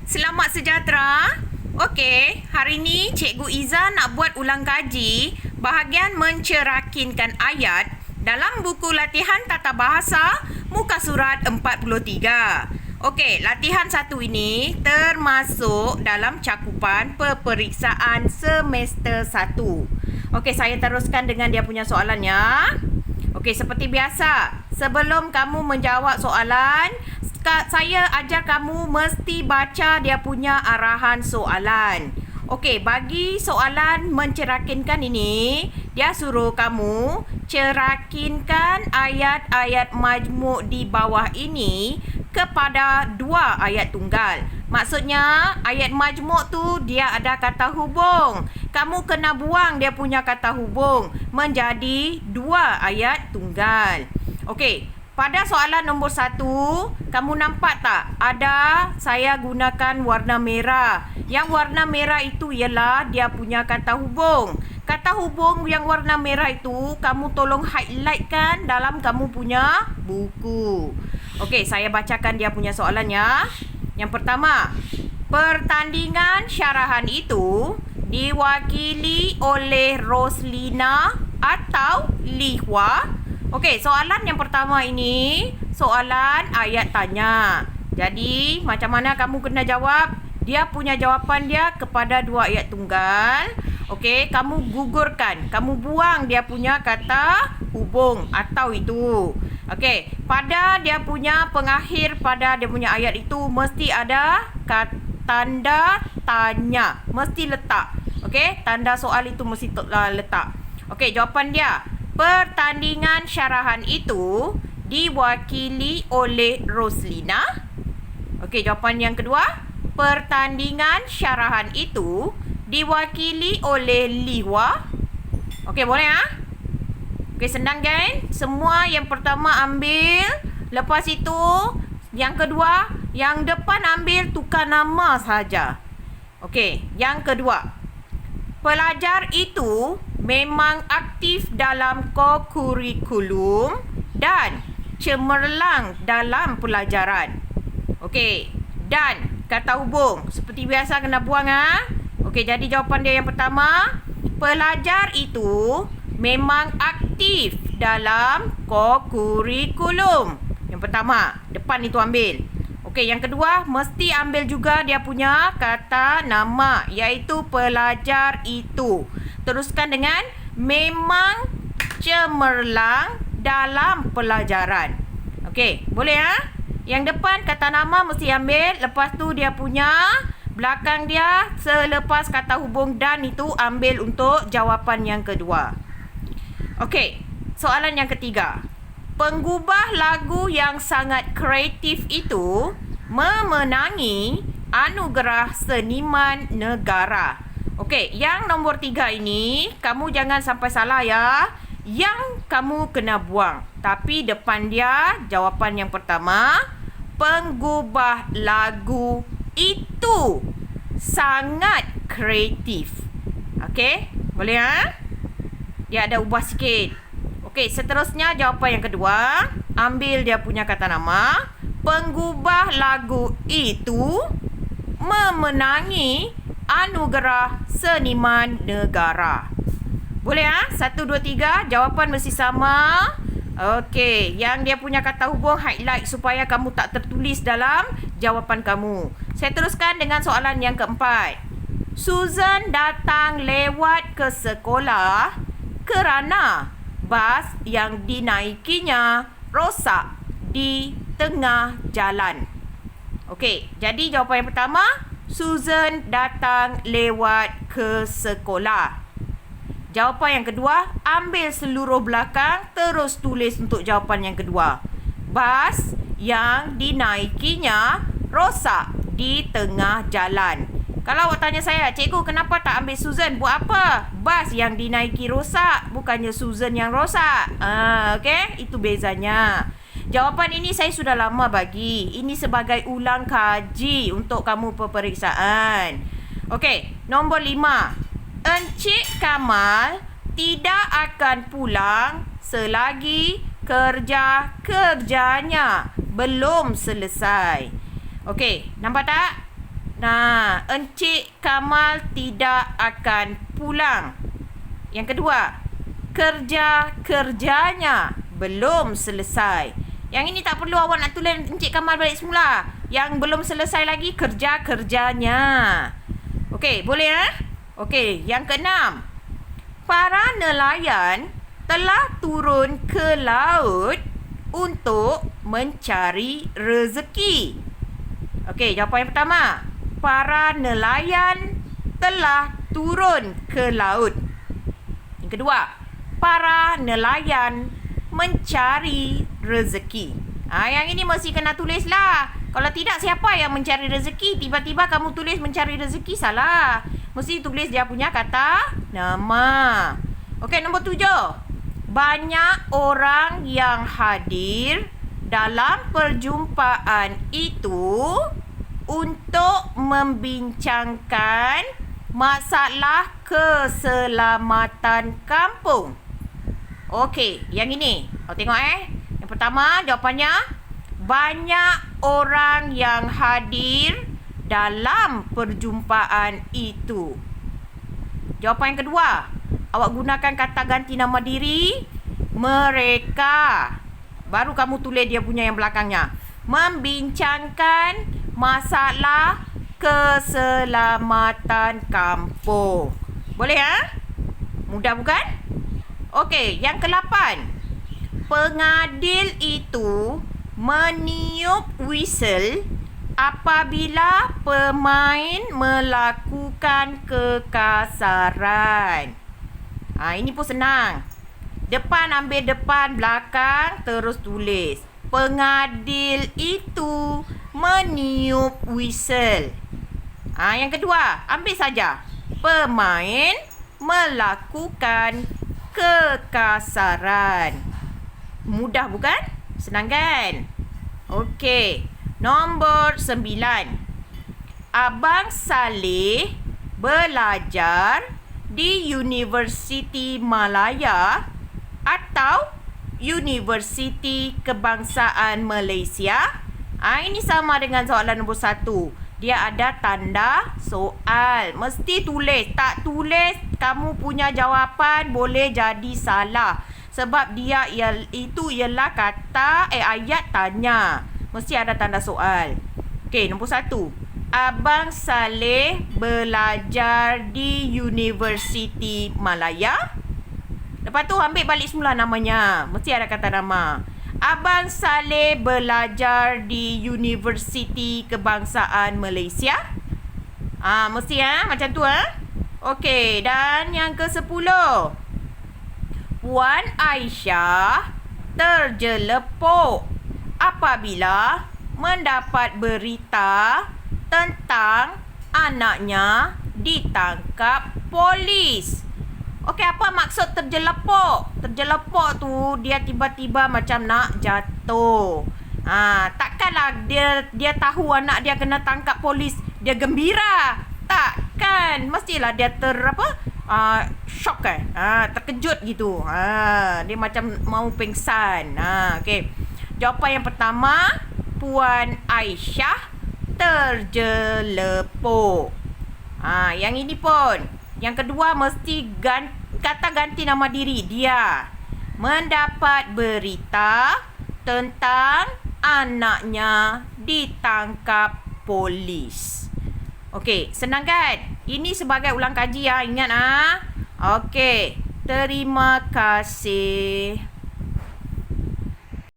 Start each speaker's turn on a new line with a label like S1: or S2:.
S1: Selamat sejahtera. Okey, hari ni Cikgu Iza nak buat ulang kaji bahagian mencerakinkan ayat dalam buku latihan tata bahasa muka surat 43. Okey, latihan satu ini termasuk dalam cakupan peperiksaan semester 1. Okey, saya teruskan dengan dia punya soalannya. Okey, seperti biasa, sebelum kamu menjawab soalan, saya ajar kamu mesti baca dia punya arahan soalan. Okey, bagi soalan mencerakinkan ini, dia suruh kamu cerakinkan ayat-ayat majmuk di bawah ini kepada dua ayat tunggal. Maksudnya, ayat majmuk tu dia ada kata hubung. Kamu kena buang dia punya kata hubung menjadi dua ayat tunggal. Okey, pada soalan nombor 1, kamu nampak tak? Ada saya gunakan warna merah. Yang warna merah itu ialah dia punya kata hubung. Kata hubung yang warna merah itu kamu tolong highlightkan dalam kamu punya buku. Okey, saya bacakan dia punya soalannya. Yang pertama, pertandingan syarahan itu diwakili oleh Roslina atau Lihwa. Okey, soalan yang pertama ini soalan ayat tanya. Jadi, macam mana kamu kena jawab? Dia punya jawapan dia kepada dua ayat tunggal. Okey, kamu gugurkan. Kamu buang dia punya kata hubung atau itu. Okey, pada dia punya pengakhir pada dia punya ayat itu mesti ada tanda tanya. Mesti letak. Okey, tanda soal itu mesti letak. Okey, jawapan dia. Pertandingan syarahan itu diwakili oleh Roslina. Okey, jawapan yang kedua. Pertandingan syarahan itu diwakili oleh Lihwa. Okey, boleh ha? Okey, senang kan? Semua yang pertama ambil. Lepas itu, yang kedua, yang depan ambil tukar nama saja. Okey, yang kedua. Pelajar itu memang aktif dalam kokurikulum dan cemerlang dalam pelajaran. Okey, dan kata hubung. Seperti biasa kena buang ha. Okey, jadi jawapan dia yang pertama, pelajar itu memang aktif dalam kokurikulum. Yang pertama, depan itu ambil. Okey, yang kedua, mesti ambil juga dia punya kata nama, iaitu pelajar itu. Teruskan dengan memang cemerlang dalam pelajaran. Okey, boleh ha? Yang depan kata nama mesti ambil. Lepas tu dia punya belakang dia selepas kata hubung dan itu ambil untuk jawapan yang kedua. Okey, soalan yang ketiga. Penggubah lagu yang sangat kreatif itu memenangi anugerah seniman negara. Okey, yang nombor 3 ini kamu jangan sampai salah ya. Yang kamu kena buang. Tapi depan dia jawapan yang pertama, penggubah lagu itu sangat kreatif. Okey, boleh ha? Dia ada ubah sikit. Okey, seterusnya jawapan yang kedua, ambil dia punya kata nama. Penggubah lagu itu memenangi anugerah seniman negara. Boleh ha? 1, 2, 3. Jawapan mesti sama. Okey, yang dia punya kata hubung highlight supaya kamu tak tertulis dalam jawapan kamu. Saya teruskan dengan soalan yang keempat. Susan datang lewat ke sekolah kerana bas yang dinaikinya rosak di tengah jalan. Okey, jadi jawapan yang pertama, Susan datang lewat ke sekolah. Jawapan yang kedua, ambil seluruh belakang terus tulis untuk jawapan yang kedua. Bas yang dinaikinya rosak di tengah jalan. Kalau awak tanya saya, cikgu kenapa tak ambil Susan? Buat apa? Bas yang dinaiki rosak, bukannya Susan yang rosak. Okey, itu bezanya. Jawapan ini saya sudah lama bagi. Ini sebagai ulang kaji untuk kamu peperiksaan. Okey, nombor 5. Encik Kamal tidak akan pulang selagi kerja-kerjanya belum selesai. Okey, nampak tak? Nah, Encik Kamal tidak akan pulang. Yang kedua, kerja-kerjanya belum selesai. Yang ini tak perlu awak nak tulis Encik Kamal balik semula. Yang belum selesai lagi kerja-kerjanya. Okey, boleh Okey, yang keenam. Para nelayan telah turun ke laut untuk mencari rezeki. Okey, jawapan yang pertama. Para nelayan telah turun ke laut. Yang kedua, para nelayan mencari rezeki. Yang ini mesti kena tulis lah. Kalau tidak, siapa yang mencari rezeki? Tiba-tiba kamu tulis mencari rezeki, salah. Mesti tulis dia punya kata nama. Okey, nombor 7. Banyak orang yang hadir dalam perjumpaan itu untuk membincangkan masalah keselamatan kampung. Okey, yang ini. Tengok Yang pertama, jawapannya banyak orang yang hadir dalam perjumpaan itu. Jawapan yang kedua, awak gunakan kata ganti nama diri mereka. Baru kamu tulis dia punya yang belakangnya. Membincangkan masalah keselamatan kampung. Boleh Mudah bukan? Okey, yang ke-8. Pengadil itu meniup whistle apabila pemain melakukan kekasaran. Ini pun senang. Depan ambil depan, belakang terus tulis. Pengadil itu meniup whistle. Yang kedua, ambil saja. Pemain melakukan kekasaran. Mudah bukan? Senang kan? Okey. Nombor 9. Abang Saleh belajar di Universiti Malaya atau Universiti Kebangsaan Malaysia? Ini sama dengan soalan nombor 1. Dia ada tanda soal. Mesti tulis. Tak tulis, kamu punya jawapan boleh jadi salah. Sebab dia itu ialah kata ayat tanya. Mesti ada tanda soal. Okey, nombor 1. Abang Saleh belajar di Universiti Malaya. Lepas tu ambil balik semula namanya. Mesti ada kata nama. Abang Saleh belajar di Universiti Kebangsaan Malaysia. Mesti macam tu Okey, dan yang ke-10. Puan Aisyah terjelepuk apabila mendapat berita tentang anaknya ditangkap polis. Okey, apa maksud terjelepuk? Terjelepuk tu dia tiba-tiba macam nak jatuh. Takkanlah dia tahu anak dia kena tangkap polis, dia gembira. Takkan. Mestilah dia shock terkejut gitu. Dia macam mau pingsan. Okey. Jawapan yang pertama, Puan Aisyah terjelepuk. Yang ini pun. Yang kedua mesti kata ganti nama diri. Dia mendapat berita tentang anaknya ditangkap polis. Okey, senang kan? Ini sebagai ulang kaji Ingat Okey, terima kasih.